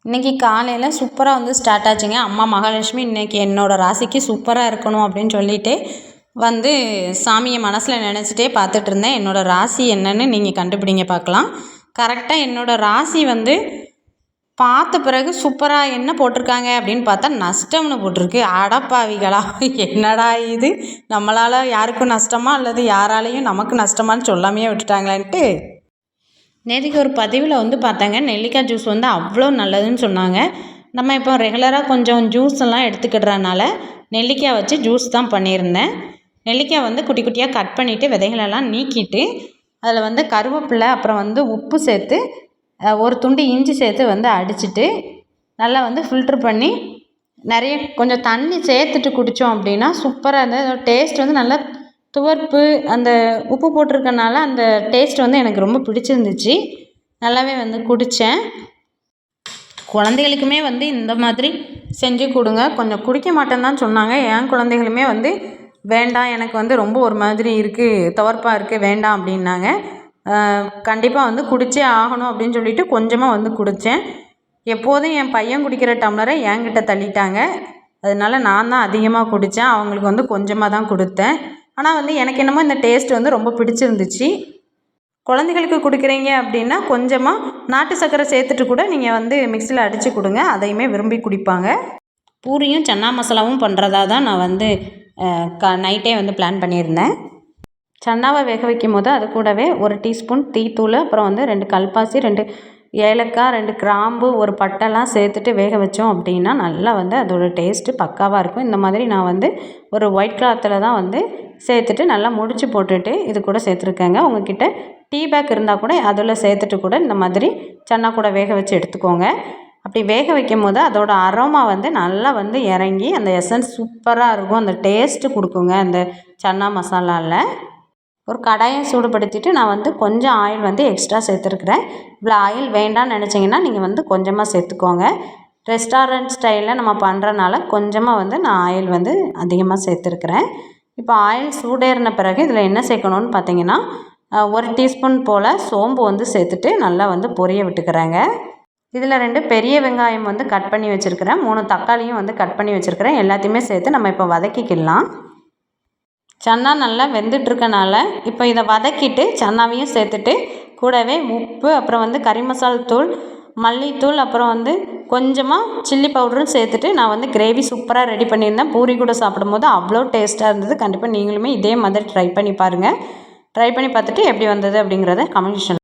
இன்றைக்கி காலையில் சூப்பராக வந்து ஸ்டார்ட் ஆச்சுங்க. அம்மா மகாலட்சுமி இன்றைக்கி என்னோடய ராசிக்கு சூப்பராக இருக்கணும் அப்படின்னு சொல்லிட்டு வந்து சாமியை மனசில் நினச்சிட்டே பார்த்துட்டு இருந்தேன். என்னோடய ராசி என்னன்னு நீங்கள் கண்டுபிடிங்க பார்க்கலாம். கரெக்டாக என்னோடய ராசி வந்து பார்த்த பிறகு சூப்பராக என்ன போட்டிருக்காங்க அப்படின்னு பார்த்தா நஷ்டம்னு போட்டிருக்கு. அடப்பாவிகளா, என்னடா இது, நம்மளால் யாருக்கும் நஷ்டமா அல்லது யாராலையும் நமக்கு நஷ்டமானு சொல்லாமையே விட்டுட்டாங்களான்ட்டு நேற்றுக்கு ஒரு பதிவில் வந்து பார்த்தாங்க. நெல்லிக்காய் ஜூஸ் வந்து அவ்வளோ நல்லதுன்னு சொன்னாங்க. நம்ம இப்போ ரெகுலராக கொஞ்சம் ஜூஸ் எல்லாம் எடுத்துக்கிடுறதுனால நெல்லிக்காய் வச்சு ஜூஸ் தான் பண்ணியிருந்தேன். நெல்லிக்காய் வந்து குட்டி குட்டியாக கட் பண்ணிவிட்டு விதைகளெல்லாம் நீக்கிட்டு அதில் வந்து கருவேப்பிலை அப்புறம் வந்து உப்பு சேர்த்து ஒரு துண்டு இஞ்சி சேர்த்து வந்து அடிச்சுட்டு நல்லா வந்து ஃபில்ட்ரு பண்ணி நிறைய கொஞ்சம் தண்ணி சேர்த்துட்டு குடித்தோம் அப்படின்னா சூப்பராக இருந்தது. டேஸ்ட் வந்து நல்லா துவர்ப்பு அந்த உப்பு போட்டிருக்கனால அந்த டேஸ்ட் வந்து எனக்கு ரொம்ப பிடிச்சிருந்துச்சு. நல்லாவே வந்து குடித்தேன். குழந்தைகளுக்குமே வந்து இந்த மாதிரி செஞ்சு கொடுங்க. கொஞ்சம் குடிக்க மாட்டேன்னு தான் சொன்னாங்க. என் குழந்தைகளுமே வந்து வேண்டாம், எனக்கு வந்து ரொம்ப ஒரு மாதிரி இருக்குது, துவர்ப்பாக இருக்குது, வேண்டாம் அப்படின்னாங்க. கண்டிப்பாக வந்து குடித்தே ஆகணும் அப்படின்னு சொல்லிட்டு கொஞ்சமாக வந்து குடித்தேன். எப்போதும் என் பையன் குடிக்கிற டம்ளரை என்கிட்ட தள்ளிட்டாங்க. அதனால நான் தான் அதிகமாக குடித்தேன். அவங்களுக்கு வந்து கொஞ்சமாக தான் கொடுத்தேன். ஆனால் வந்து எனக்கு என்னமோ இந்த டேஸ்ட் வந்து ரொம்ப பிடிச்சிருந்துச்சு. குழந்தைகளுக்கு கொடுக்குறீங்க அப்படின்னா கொஞ்சமாக நாட்டு சர்க்கரை சேர்த்துட்டு கூட நீங்கள் வந்து மிக்சியில் அடித்து கொடுங்க. அதையுமே விரும்பி குடிப்பாங்க. பூரியும் சன்னா மசாலாவும் பண்ணுறதா தான் நான் வந்து நைட்டே வந்து பிளான் பண்ணியிருந்தேன். சன்னாவை வேக வைக்கும் போது அது கூடவே 1 டீஸ்பூன் டீத்தூள், அப்புறம் வந்து 2 கல்பாசி, 2 ஏலக்காய், 2 கிராம்பு, ஒரு பட்டைலாம் சேர்த்துட்டு வேக வச்சோம் அப்படின்னா நல்லா வந்து அதோடய டேஸ்ட்டு பக்காவாக இருக்கும். இந்த மாதிரி நான் வந்து ஒரு ஒயிட் கிளாத்தில் தான் வந்து சேர்த்துட்டு நல்லா முடிச்சு போட்டுட்டு இது கூட சேர்த்துருக்கேங்க. உங்கள்கிட்ட டீ பேக் இருந்தால் கூட அதில் சேர்த்துட்டு கூட இந்த மாதிரி சன்னா கூட வேக வச்சு எடுத்துக்கோங்க. அப்படி வேக வைக்கும் போது அதோட அரோமா வந்து நல்லா வந்து இறங்கி அந்த எசன்ஸ் சூப்பராக இருக்கும். அந்த டேஸ்ட்டு கொடுக்குங்க அந்த சன்னா மசாலாவில். ஒரு கடாயை சூடுபடுத்திட்டு நான் வந்து கொஞ்சம் ஆயில் வந்து எக்ஸ்ட்ரா சேர்த்துருக்குறேன். இவ்வளோ ஆயில் வேண்டாம்னு நினச்சிங்கன்னா நீங்கள் வந்து கொஞ்சமாக சேர்த்துக்கோங்க. ரெஸ்டாரண்ட் ஸ்டைலில் நம்ம பண்ணுறனால கொஞ்சமாக வந்து நான் ஆயில் வந்து அதிகமாக சேர்த்துருக்குறேன். இப்போ ஆயில் சூடேறின பிறகு இதில் என்ன சேர்க்கணுன்னு பார்த்தீங்கன்னா 1 டீஸ்பூன் போல் சோம்பு வந்து சேர்த்துட்டு நல்லா வந்து பொரிய விட்டுக்கிறேங்க. இதில் 2 பெரிய வெங்காயம் வந்து கட் பண்ணி வச்சுருக்கிறேன். 3 தக்காளியும் வந்து கட் பண்ணி வச்சுருக்கிறேன். எல்லாத்தையுமே சேர்த்து நம்ம இப்போ வதக்கிக்கலாம். சன்னா நல்லா வெந்துட்டுருக்கனால இப்போ இதை வதக்கிட்டு சன்னாவையும் சேர்த்துட்டு கூடவே உப்பு, அப்புறம் வந்து கறி மசாலா தூள், மல்லித்தூள், அப்புறம் வந்து கொஞ்சமாக சில்லி பவுடரும் சேர்த்துட்டு நான் வந்து கிரேவி சூப்பராக ரெடி பண்ணியிருந்தேன். பூரி கூட சாப்பிடும்போது அவ்வளோ டேஸ்ட்டாக இருந்தது. கண்டிப்பாக நீங்களுமே இதே மாதிரி ட்ரை பண்ணி பாருங்கள். ட்ரை பண்ணி பார்த்துட்டு எப்படி வந்தது அப்படிங்கிறத கமெண்ட் செக்ஷன்